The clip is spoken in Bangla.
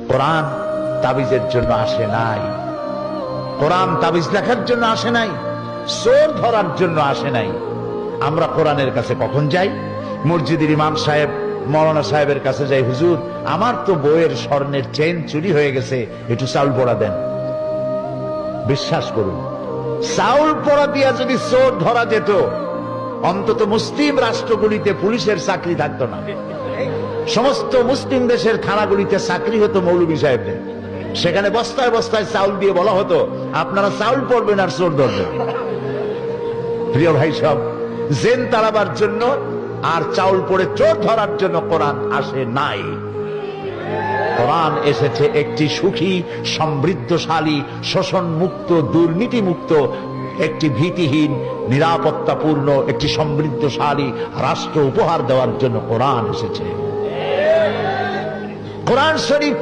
কোরআন তাবিজের জন্য আসে নাই, কোরআন তাবিজ লেখার জন্য আসে নাই, চোর ধরার জন্য আসে নাই। আমরা কোরআনের কাছে কখন যাই? মসজিদের ইমাম সাহেব, মৌলানা সাহেবের কাছে যাই, হুজুর আমার তো বইয়ের স্বর্ণের চেন চুরি হয়ে গেছে, একটু চাউল পোড়া দেন। বিশ্বাস করুন, চাউল পোড়া দিয়া যদি চোর ধরা যেত, অন্তত মুসলিম রাষ্ট্রগুলিতে পুলিশের চাকরি থাকতো না। সমস্ত মুসলিম দেশের থানাগুলিতে চাকরি হতো মৌলভী সাহেবদের। সেখানে বস্তায় বস্তায় চাউল দিয়ে বলা হতো, আপনারা চাউল পড়বেন আর চোর ধরবেন। প্রিয় ভাই সব, জেন তাড়াবার জন্য আর চাউল পড়ে চোর ধরার জন্য কোরআন আসে নাই। কোরআন এসেছে একটি সুখী, সমৃদ্ধশালী, শোষণ মুক্ত, দুর্নীতি মুক্ত, একটি ভীতিহীন, নিরাপত্তাপূর্ণ, একটি সমৃদ্ধশালী রাষ্ট্র উপহার দেওয়ার জন্য কোরআন এসেছে। কোরআন শরীফ